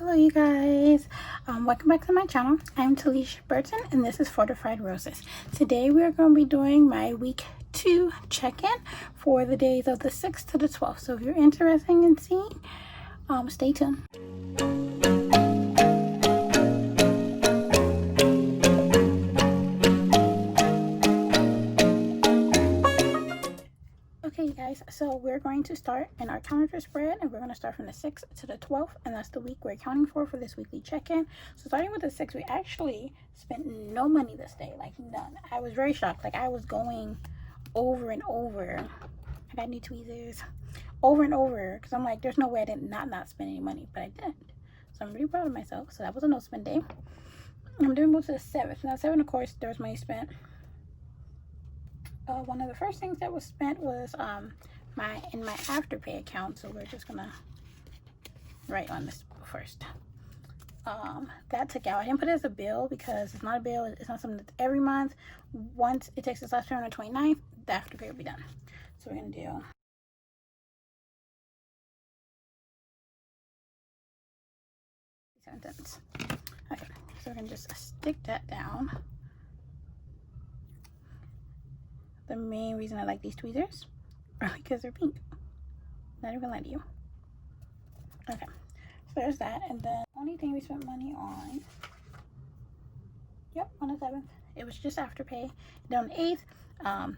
Hello you guys, welcome back to my channel. I'm Talishia Burton and this is Fortified Roses. Today we are going to be doing my week 2 check-in for the days of the 6th to the 12th. So if you're interested in seeing, stay tuned. Okay guys, so we're going to start in our calendar spread and we're going to start from the 6th to the 12th, and that's the week we're accounting for this weekly check-in. So starting with the 6th, we actually spent no money this day, like none. I was very shocked. Like I was going over and over. I got new tweezers over and over because I'm like, there's no way I did not spend any money, but I did. So I'm really proud of myself. So that was a no spend day. I'm doing move to the 7th. Now 7, of course, there was money spent. One of the first things that was spent was my Afterpay account, so we're just gonna write on this first. That took out. I didn't put it as a bill because it's not a bill. It's not something that's every month. Once it takes its last turn on the 29th, the Afterpay will be done. So we're gonna do sentence. Okay, so we're gonna just stick that down. The main reason I like these tweezers are because they're pink. Not even lie to you. Okay, so there's that. And the only thing we spent money on, yep, on the 7th, it was just Afterpay. Then on the 8th,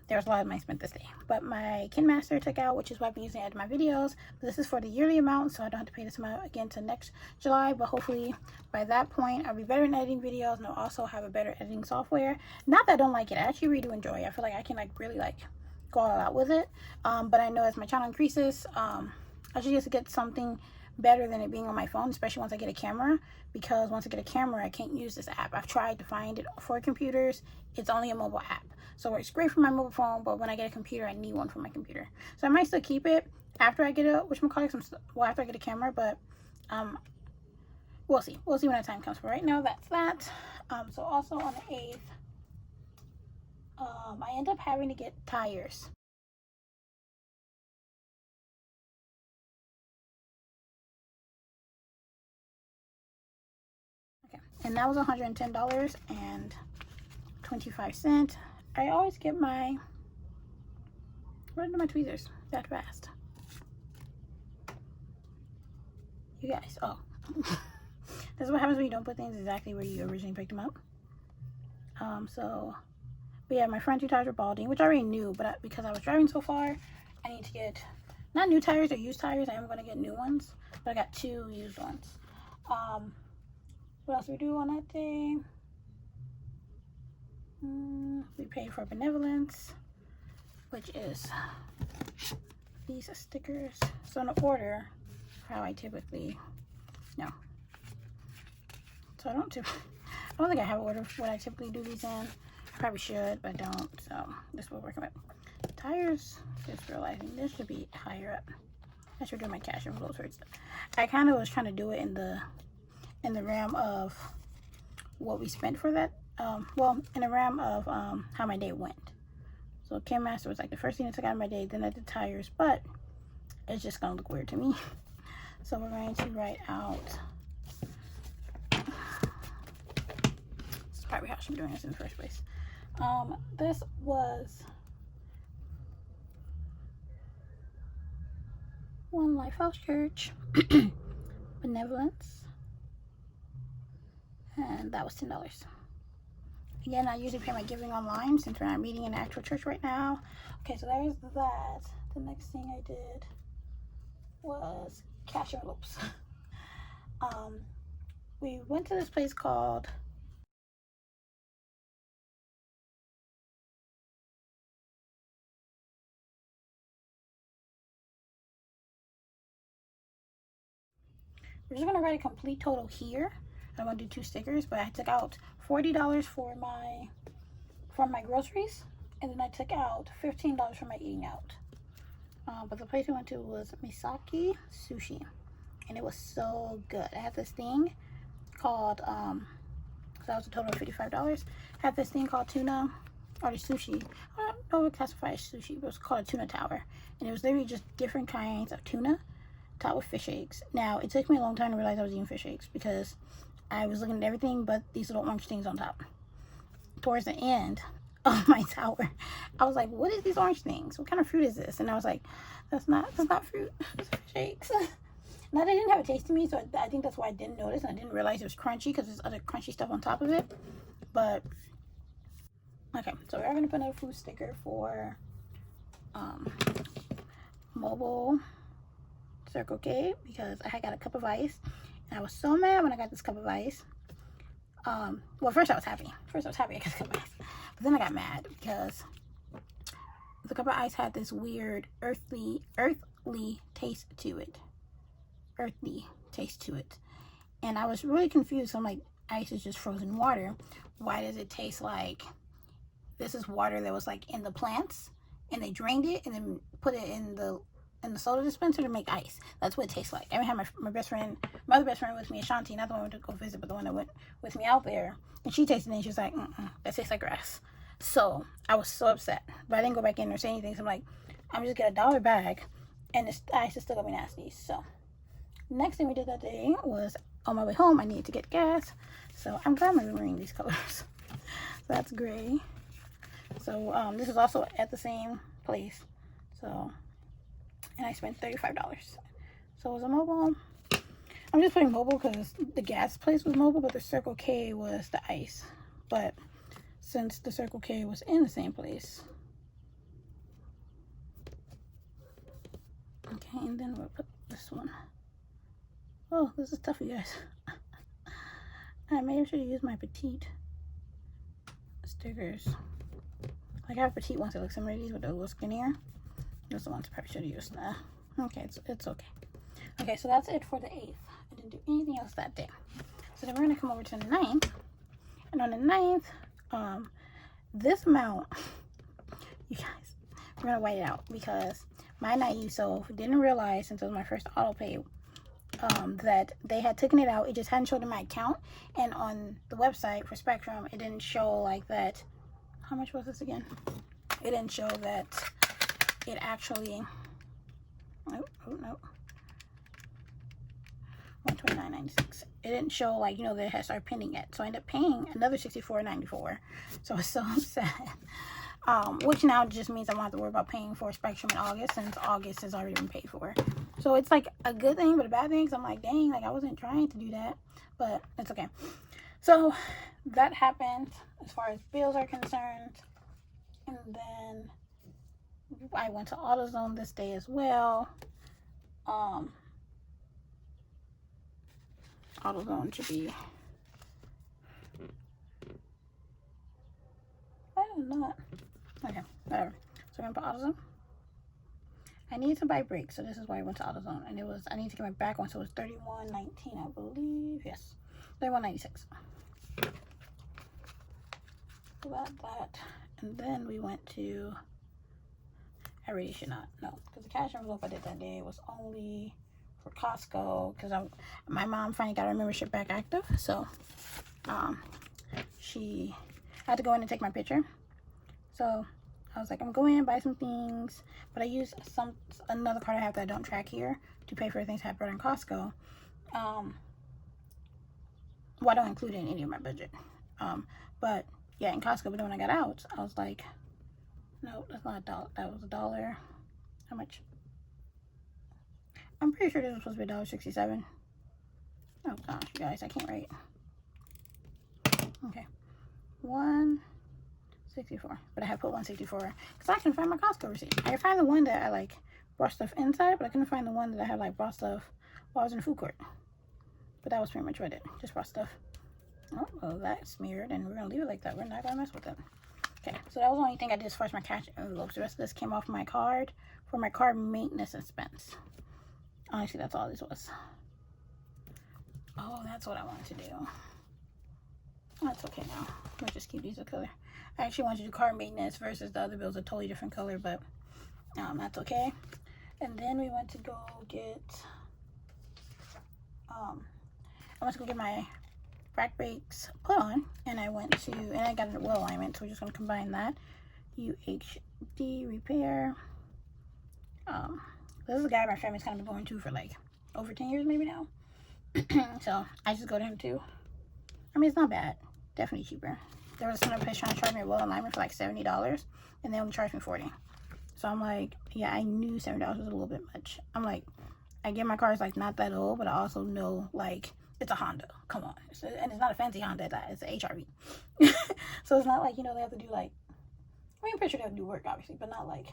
there was a lot of money spent this day. But my Kinemaster took out, which is what I've been using to edit my videos. But this is for the yearly amount, so I don't have to pay this amount again until next July. But hopefully by that point, I'll be better in editing videos, and I'll also have a better editing software. Not that I don't like it. I actually really do enjoy it. I feel like I can really go all out with it. But I know as my channel increases, I should just get something better than it being on my phone, especially once I get a camera, because once I get a camera I can't use this app. I've tried to find it for computers. It's only a mobile app, so it's great for my mobile phone, but when I get a computer I need one for my computer. So I might still keep it after I get after I get a camera, but we'll see when the time comes. For right now, that's that. So also on the 8th, I end up having to get tires. And that was $110.25. I always get where are my tweezers that fast? You guys, oh. That's what happens when you don't put things exactly where you originally picked them up. But yeah, my front 2 tires are balding, which I already knew, but because I was driving so far, I need to get, not new tires or used tires. I am going to get new ones, but I got 2 used ones. What else we do on that day? We pay for benevolence, which is these stickers. So in order, how I typically, no. So I don't think I have an order for what I typically do these in. I probably should, but I don't. So this will work with tires. Just realizing this should be higher up. I should do my cash envelopes first. I kind of was trying to do it in the realm of what we spent for that. Well, in the realm of how my day went. So Kinemaster was like the first thing that took out of my day, then I did tires, but it's just gonna look weird to me. So we're going to write out, this is probably how I should be doing this in the first place. This was One Lifehouse Church, benevolence, and that was $10. Again, I usually pay my giving online since we're not meeting in an actual church right now. Okay, so there's that. The next thing I did was cash envelopes. We went to this place called we're just gonna write a complete total here. I'm gonna do 2 stickers, but I took out $40 for my groceries, and then I took out $15 for my eating out. But the place we went to was Misaki Sushi, and it was so good. I had this thing called so that was a total of $55. I had this thing called tuna, or the sushi. I don't know if it classifies as sushi, but it was called a tuna tower, and it was literally just different kinds of tuna topped with fish eggs. Now, it took me a long time to realize I was eating fish eggs because I was looking at everything but these little orange things on top. Towards the end of my tower, I was like, what is these orange things? What kind of fruit is this? And I was like, that's not fruit. It's fish eggs. Now, they didn't have a taste to me, so I think that's why I didn't notice, and I didn't realize it was crunchy because there's other crunchy stuff on top of it. But okay, so we're gonna put another food sticker for mobile Circle K because I had got a cup of ice, and I was so mad when I got this cup of ice. Well, first I was happy. I got a cup of ice, but then I got mad because the cup of ice had this weird earthly taste to it. And I was really confused. I'm like, ice is just frozen water. Why does it taste like this is water that was like in the plants and they drained it and then put it in the soda dispenser to make ice? That's what it tastes like. I even had my best friend, my other best friend with me, Ashanti, not the one we went to go visit, but the one that went with me out there, and she tasted it and she was like, that tastes like grass. So I was so upset, but I didn't go back in or say anything. So I'm like, I'm just get a $1 bag, and this ice is still gonna be nasty. So next thing we did that day was, on my way home, I needed to get gas. So I'm glad I'm remembering these colors. So that's gray. So this is also at the same place. So, and I spent $35. So it was a mobile. I'm just putting mobile because the gas place was mobile, but the Circle K was the ice. But since the Circle K was in the same place. Okay, and then we'll put this one. Oh, this is tough, you guys. I maybe should use my petite stickers. Like I have petite ones that look similar to these, but they're a little skinnier. Those are the ones I probably should have used. Okay, it's okay. Okay, so that's it for the 8th. I didn't do anything else that day. So then we're gonna come over to the 9th. And on the 9th, this amount, you guys, we're gonna white it out because my naive self didn't realize, since it was my first auto pay, that they had taken it out. It just hadn't showed in my account, and on the website for Spectrum it didn't show like that. How much was this again? It didn't show that it actually, no, $129.96. It didn't show, like, you know, that it had started pending yet. So I ended up paying another $64.94. So I was so upset. Which now just means I won't have to worry about paying for Spectrum in August, since August has already been paid for. So it's like a good thing, but a bad thing, because I'm like, dang, like I wasn't trying to do that, but it's okay. So that happened as far as bills are concerned. And then I went to AutoZone this day as well. AutoZone should be, I don't know. Okay, whatever. So I'm gonna put AutoZone. I needed to buy brakes, so this is why I went to AutoZone. And it was, I need to get my back one, so it was $31.19, I believe. Yes, $31.96. So that. And then we went to, I really should not, no, because the cash envelope I did that day was only for Costco, because my mom finally got her membership back active. So she had to go in and take my picture. So I was like, I'm going in, buy some things, but I used another card I have that I don't track here to pay for the things I have brought in Costco. Well, I don't include it in any of my budget. But yeah, in Costco, but then when I got out, I was like, no, that's not $1. That was $1. How much? I'm pretty sure this was supposed to be $1.67. Oh gosh, you guys, I can't write. Okay, $1.64, but I have put $1.64 because I couldn't find my Costco receipt. I could find the one that I like brought stuff inside, but I couldn't find the one that I had like brought stuff while I was in the food court. But that was pretty much what I did, just brought stuff. Oh, well, that's smeared, and we're gonna leave it like that. We're not gonna mess with it. Okay, so that was the only thing I did as far as my cash envelopes. The rest of this came off my card for my car maintenance expense. Honestly, that's all this was. Oh, that's what I wanted to do. That's okay now. We'll just keep these a color. I actually wanted to do car maintenance versus the other bills, a totally different color, but that's okay. And then we went to go get, I went to go get my rack brakes put on, and I went to, and I got a wheel alignment, so we're just going to combine that. UHD repair. This is a guy my family's kind of been going to for like over 10 years maybe now. So I just go to him too. I mean, it's not bad. Definitely cheaper. There was another place trying to charge me a roll alignment for like $70, and they only charged me $40. So I'm like, yeah, I knew $70 was a little bit much. I'm like, I get my car is like not that old, but I also know like it's a Honda. Come on. And it's not a fancy Honda, it's an HRV. So it's not like, you know, they have to do like, I mean, I'm pretty sure they have to do work obviously, but not like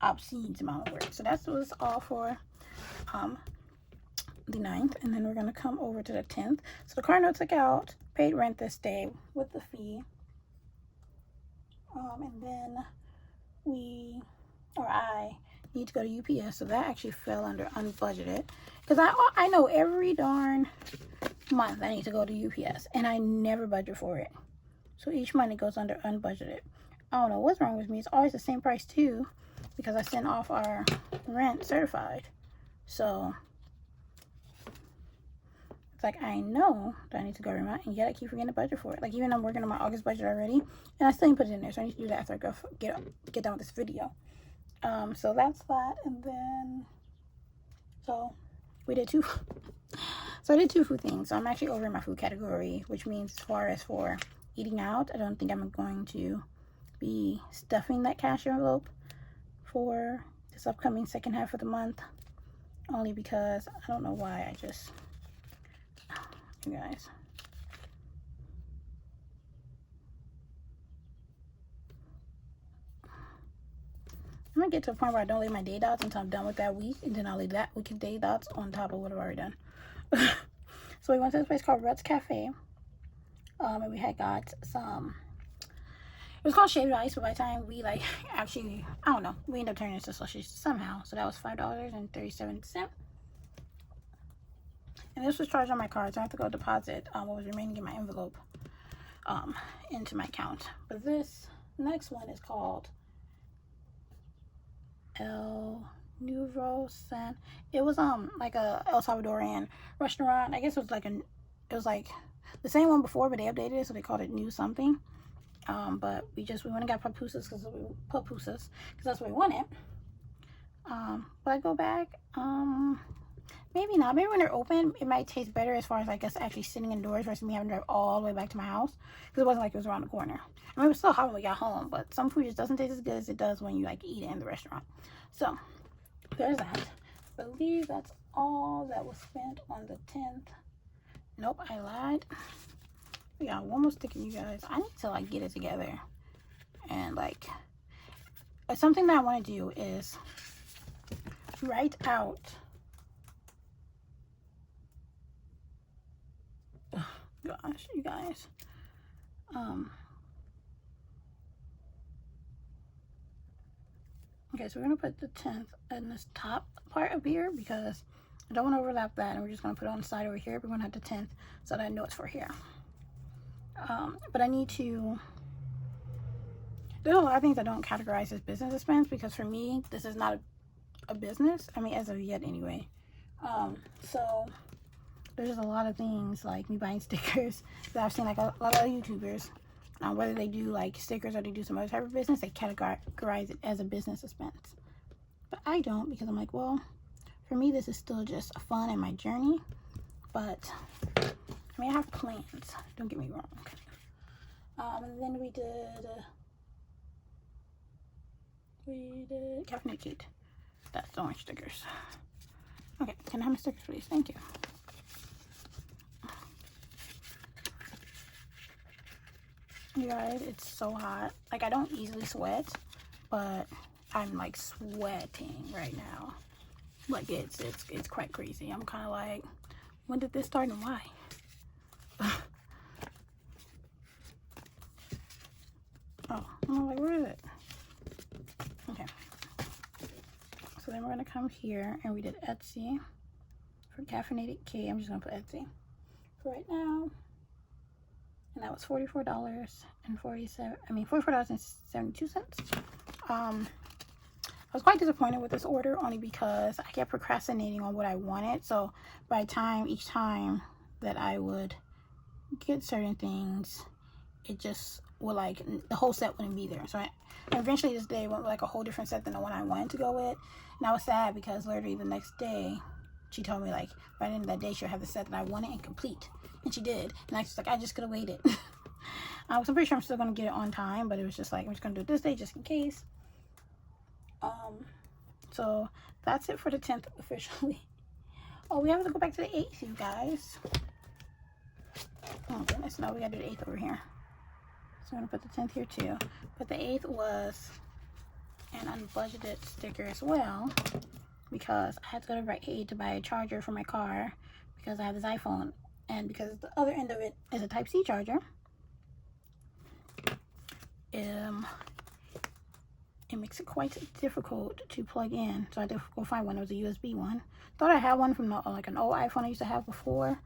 obscene amount of work. So that was all for the 9th, and then we're gonna come over to the 10th. So the car note took out, paid rent this day with the fee, and then I need to go to UPS, so that actually fell under unbudgeted, because I know every darn month I need to go to UPS, and I never budget for it. So each month it goes under unbudgeted. I don't know what's wrong with me. It's always the same price too, because I sent off our rent certified. So it's like, I know that I need to go every month, and yet I keep forgetting to budget for it. Like, even I'm working on my August budget already, and I still didn't put it in there. So I need to do that after I go get done with this video. So that's that. And then, so we did two. So I did 2 food things. So I'm actually over in my food category, which means as far as for eating out, I don't think I'm going to be stuffing that cash envelope for this upcoming second half of the month, only because I don't know why. I just, you guys, I'm gonna get to a point where I don't leave my day dots until I'm done with that week, and then I'll leave that week of day dots on top of what I've already done. So we went to this place called Rutt's Cafe, and we had got some, it was called shaved ice, but by the time we like actually, I don't know, we ended up turning it into sausage somehow. So that was $5.37. And this was charged on my card, so I have to go deposit what was remaining in my envelope into my account. But this next one is called El Nuevo San. It was like a El Salvadorian restaurant. I guess it was like the same one before, but they updated it, so they called it New Something. But we went and got pupusas because that's what we wanted. But I go back, maybe not. Maybe when they're open, it might taste better as far as, I guess, actually sitting indoors versus me having to drive all the way back to my house, because it wasn't like it was around the corner. I mean, it was still hot when we got home, but some food just doesn't taste as good as it does when you like eat it in the restaurant. So there's that. I believe that's all that was spent on the 10th. Nope, I lied. We got one more sticker, you guys. I need to like get it together, and like something that I want to do is write out gosh, you guys, okay, so we're gonna put the 10th in this top part of here because I don't want to overlap that, and we're just gonna put it on the side over here. We're gonna have the 10th so that I know it's for here. But I need to, there's a lot of things I don't categorize as business expense, because for me this is not a business, I mean, as of yet anyway. So there's just a lot of things like me buying stickers that I've seen like a lot of YouTubers, whether they do like stickers or they do some other type of business, they categorize it as a business expense. But I don't, because I'm like, well, for me this is still just fun in my journey. But I mean, I have plans, don't get me wrong. And then we did Caffeinated Cait. That's the orange stickers. Okay, can I have my stickers, please? Thank you. You guys, it's so hot. Like, I don't easily sweat, but I'm like sweating right now. Like, it's quite crazy. I'm kind of like, when did this start and why? Oh, I'm like, where is it? Okay. So then we're gonna come here, and we did Etsy for Caffeinated Cait. I'm just gonna put Etsy for right now, and that was $44.72. I was quite disappointed with this order, only because I kept procrastinating on what I wanted. So by the time, each time that I would get certain things, it just would like, the whole set wouldn't be there. So eventually this day went like a whole different set than the one I wanted to go with, and I was sad because literally the next day she told me like by the end of that day she'll have the set that I wanted and complete, and she did. And I was like, I just could have waited. So I'm pretty sure I'm still gonna get it on time, but it was just like, I'm just gonna do it this day just in case. So that's it for the 10th officially. Oh, we have to go back to the 8th, you guys. Oh goodness, no, we gotta do the 8th over here. So I'm gonna put the 10th here too. But the 8th was an unbudgeted sticker as well, because I had to go to Rite Aid to buy a charger for my car because I have this iPhone, and because the other end of it is a Type-C charger. It makes it quite difficult to plug in, so I had to go find one. It was a USB one. Thought I had one from like an old iPhone I used to have before,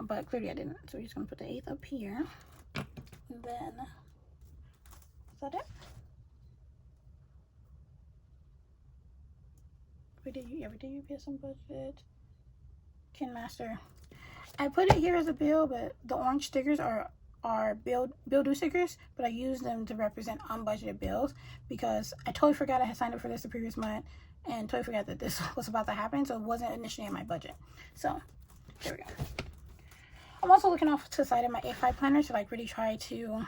but clearly I didn't. So we're just gonna put the 8th up here, and then is that it? Everyday UPS on budget. Kinemaster. I put it here as a bill, but the orange stickers are bill due stickers, but I use them to represent unbudgeted bills because I totally forgot I had signed up for this the previous month and totally forgot that this was about to happen, so it wasn't initially in my budget. So there we go. I'm also looking off to the side of my A5 planner to like really try to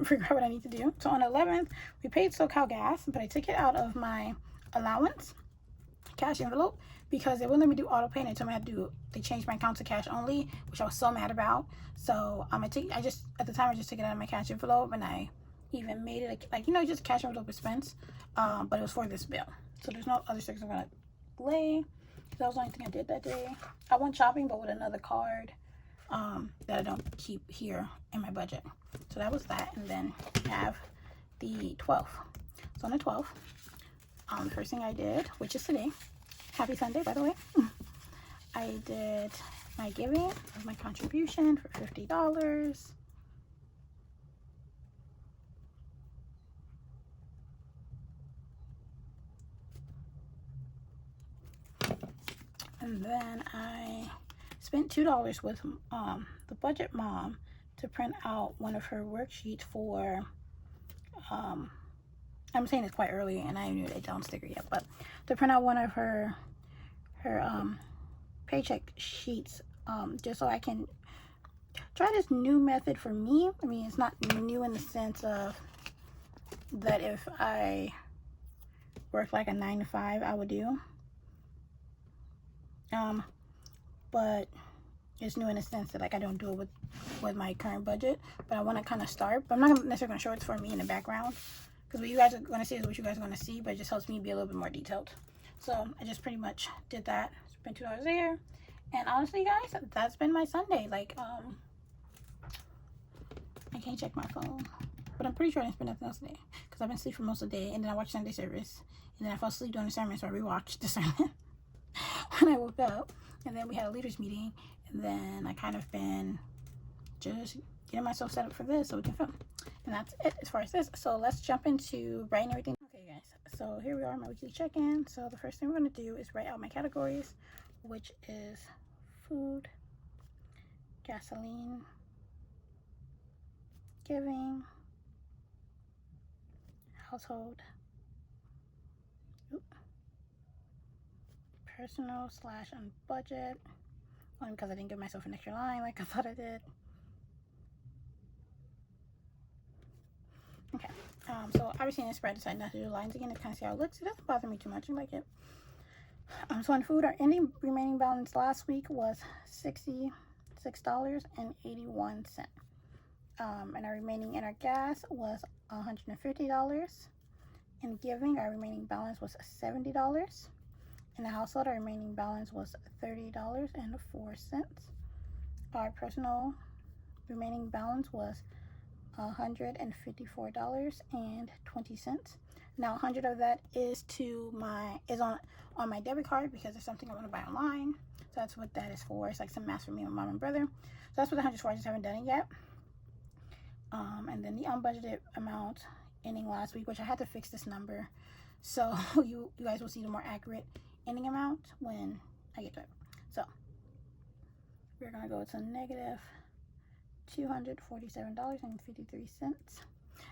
figure out what I need to do. So on the 11th, we paid SoCal gas, but I took it out of my allowance cash envelope because they wouldn't let me do auto pay, and they told me I had to do, they changed my account to cash only, which I was so mad about. So at the time I just took it out of my cash envelope, and I even made it like you know, just cash envelope expense, but it was for this bill. So there's no other stickers I'm gonna lay. That was the only thing I did that day. I went shopping, but with another card that I don't keep here in my budget. So that was that, and then I have the 12th. So on the 12th, the first thing I did, which is today, happy Sunday by the way, I did my giving of my contribution for $50. And then I spent $2 with the budget mom to print out one of her worksheets for I'm saying it's quite early and I knew they don't sticker yet, but to print out one of her paycheck sheets, just so I can try this new method for me. I mean, it's not new in the sense of that if I work like a 9 to 5 I would do, but it's new in the sense that like I don't do it with my current budget, but I want to kind of start. But I'm not necessarily going to show it for me in the background, because what you guys are going to see is what you guys are going to see, but it just helps me be a little bit more detailed. So I just pretty much did that. Spent $2 there. And honestly, guys, that's been my Sunday. Like, I can't check my phone, but I'm pretty sure I didn't spend nothing else today, because I've been asleep for most of the day, and then I watched Sunday service, and then I fell asleep during the sermon, so I rewatched the sermon when I woke up. And then we had a leaders meeting, and then I kind of been just getting myself set up for this so we can film. And that's it as far as this. So let's jump into writing everything. Okay guys, so here we are, my weekly check-in. So the first thing we're going to do is write out my categories, which is food, gasoline, giving, household, personal / on budget, only because I didn't give myself an extra line like I thought I did. Okay, so obviously in the spread I decided not to do lines again to kind of see how it looks. It doesn't bother me too much, I like it. So on food, our ending remaining balance last week was $66.81. And our remaining in our gas was $150. In giving, our remaining balance was $70. In the household, our remaining balance was $30.04. Our personal remaining balance was $154.20. Now 100 of that is on my debit card because it's something I want to buy online. So that's what that is for. It's like some masks for me and my mom and brother. So that's what the 100's for. I just haven't done it yet. And then the unbudgeted amount ending last week, which I had to fix this number, so you guys will see the more accurate ending amount when I get to it. So we're gonna go to negative $247.53.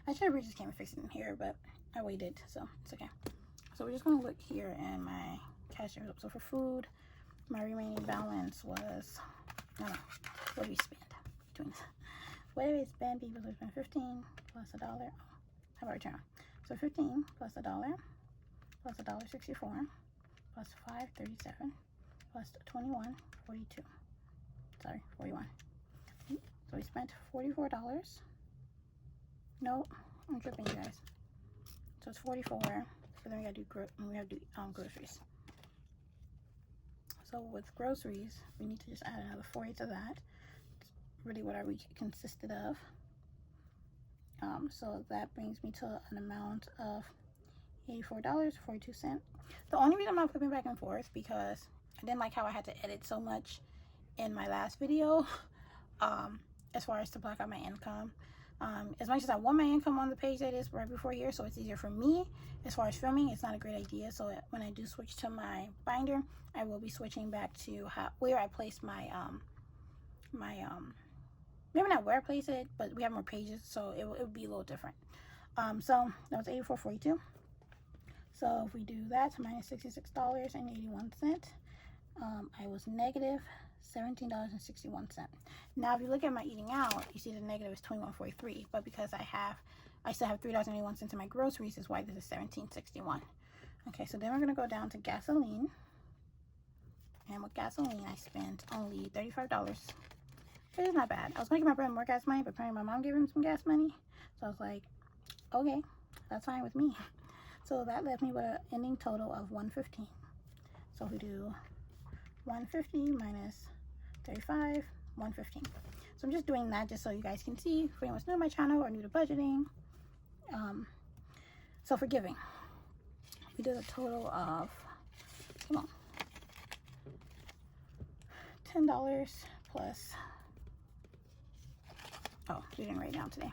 I should have just came and fixed it in here, but I waited, so it's okay. So we're just gonna look here in my cash in. So for food, my remaining balance was, I don't know, what did we spend between, what did we spend? People we spent 15 plus $1. Oh, how about return? So 15 plus $1 plus $1.64 plus 5.37 plus 21.42. Sorry, 41. So we spent $44. No, I'm tripping, you guys. So it's 44. So then we have to do groceries. So with groceries, we need to just add another 40 to that. It's really what our week consisted of. So that brings me to an amount of $84.42. The only reason I'm not flipping back and forth because I didn't like how I had to edit so much in my last video, as far as to block out my income. As much as I want my income on the page that is right before here, so it's easier for me as far as filming, it's not a great idea. So when I do switch to my binder, I will be switching back to where I place my maybe not where I place it, but we have more pages, so it would be a little different. So that was $84.42. So if we do that, minus $66.81, I was negative $17.61. Now if you look at my eating out, you see the negative is $21.43, but because I still have $3.81 in my groceries, is why this is $17.61. Okay, so then we're gonna go down to gasoline, and with gasoline I spent only $35. It is not bad. I was making my brother more gas money, but apparently my mom gave him some gas money, so I was like, okay, that's fine with me. So that left me with an ending total of $115. So if we do 150 minus 35, 115. So I'm just doing that just so you guys can see if anyone's new to my channel or new to budgeting. So for giving, we did a total of, come on, $10 plus, oh, we didn't write it down today.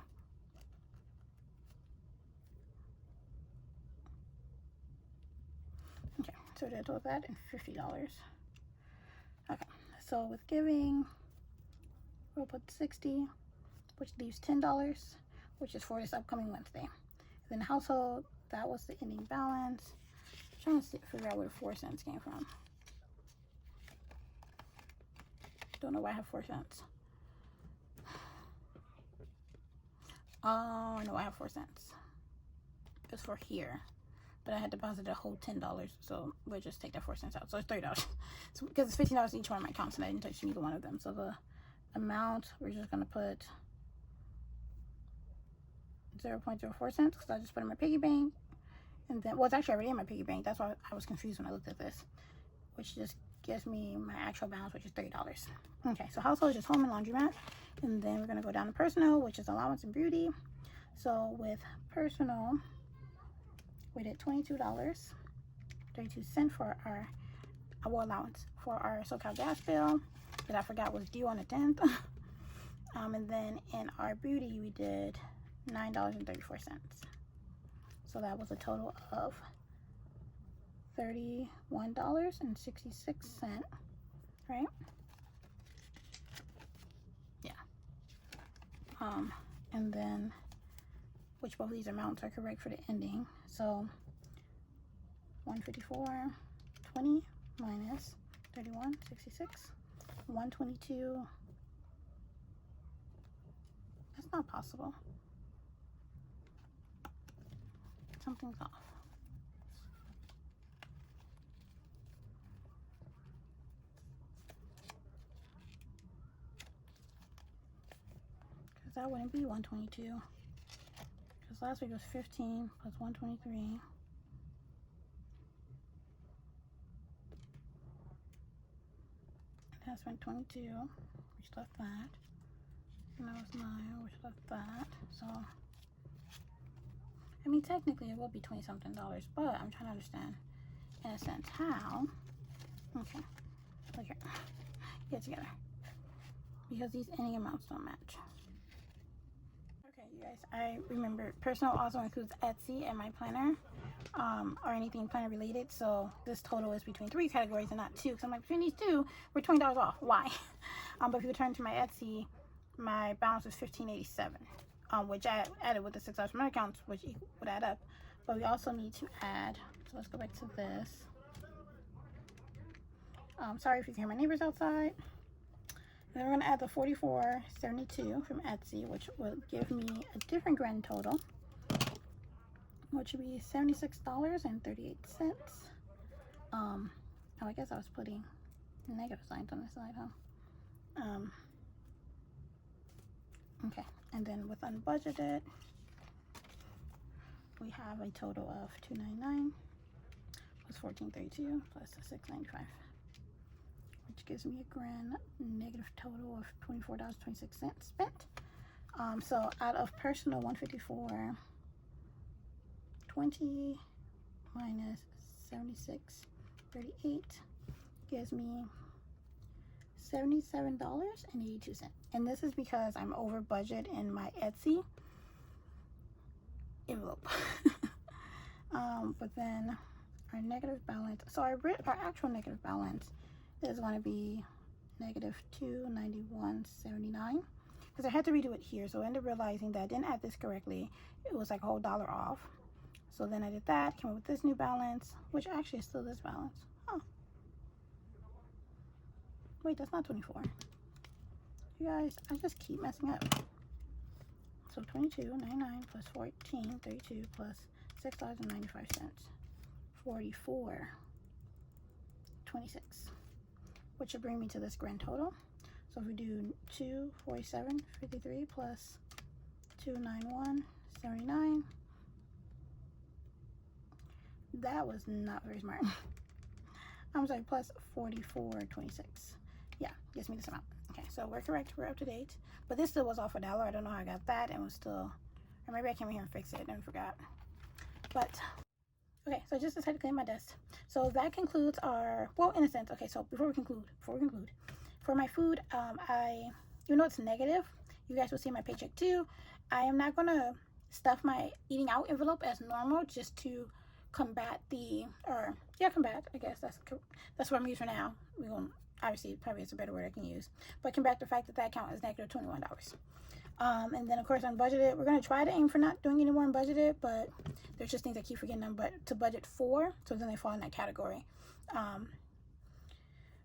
Okay, so we did a total of that and $50. Okay, so with giving, we'll put 60, which leaves $10, which is for this upcoming Wednesday. And then household, that was the ending balance. I'm trying to figure out where the 4 cents came from. Don't know why I have 4 cents. Oh, no, I have 4 cents. It's for here. But I had deposited a whole $10, so we'll just take that 4 cents out. So it's $30. So because it's $15 each one of my accounts, and I didn't touch neither one of them. So the amount, we're just gonna put 0.04 cents because I just put in my piggy bank. And then, well, it's actually already in my piggy bank. That's why I was confused when I looked at this, which just gives me my actual balance, which is $30. Okay, so household is just home and laundromat. And then we're gonna go down to personal, which is allowance and beauty. So with personal, we did $22.32 for our allowance for our SoCal gas bill that I forgot was due on the 10th. And then in our beauty, we did $9.34. So that was a total of $31.66, right? Yeah. And then, which both of these amounts are correct for the ending. So 154.20 minus 31.66, 122. That's not possible. Something's off. Because that wouldn't be 122. Because last week was 15 plus 123. I spent 22, which left that. And that was 9, which left that. So, I mean, technically it will be $20-something, but I'm trying to understand, in a sense, how. Okay, look here. Get it together. Because these ending amounts don't match. Okay, you guys, I remember personal also includes Etsy and my planner, or anything planner related. So this total is between 3 categories and not 2. Because I'm like, between these 2, we're $20 off. Why? But if you return to my Etsy, my balance was $15.87, which I added with the $6 from my accounts, which would add up. But we also need to add. So let's go back to this. Sorry if you can hear my neighbors outside. And then we're going to add the $44.72 from Etsy, which will give me a different grand total, which would be $76.38. Oh, I guess I was putting negative signs on this side, huh? Okay, and then with unbudgeted, we have a total of $2.99 plus $14.32 plus $6.95, which gives me a grand negative total of $24.26 spent. So out of personal, $154.20 minus $76.38 gives me $77.82. And this is because I'm over budget in my Etsy envelope. But then our negative balance, so our actual negative balance is going to be negative $291.79, because I had to redo it here. So I ended up realizing that I didn't add this correctly. It was like a whole $1 off. So then I did that, came up with this new balance, which actually is still this balance. Oh, wait, that's not 24. You guys, I just keep messing up. So $22.99 plus $14.32 plus $6.95, $44.26, which will bring me to this grand total. So if we do $247.53 plus $291.79, that was not very smart. I'm sorry, plus $44.26. Yeah, gets me this amount. Okay, so we're correct, we're up to date. But this still was off $1. I don't know how I got that, and was still, or maybe I came in here and fixed it and forgot. But okay, so I just decided to clean my desk. So that concludes our, well, in a sense. Okay, so before we conclude, for my food, even though it's negative, you guys will see my paycheck too. I am not gonna stuff my eating out envelope as normal, just to combat combat, I guess that's what I'm using for now. We're gonna, obviously, probably it's a better word I can use, but combat the fact that that account is negative $21. And then of course unbudgeted, we're going to try to aim for not doing any more unbudgeted, but there's just things I keep forgetting to budget for, so then they fall in that category. But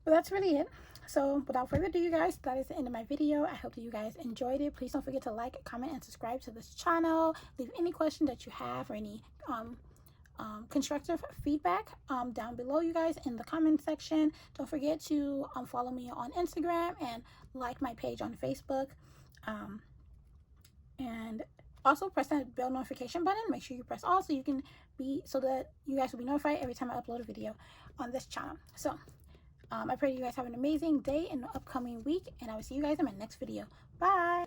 that's really it. So without further ado, you guys, that is the end of my video. I hope that you guys enjoyed it. Please don't forget to like, comment, and subscribe to this channel. Leave any question that you have or any constructive feedback down below, you guys, in the comment section. Don't forget to follow me on Instagram and like my page on Facebook, and also press that bell notification button. Make sure you press all so that you guys will be notified every time I upload a video on this channel. So I pray you guys have an amazing day in the upcoming week, and I will see you guys in my next video. Bye.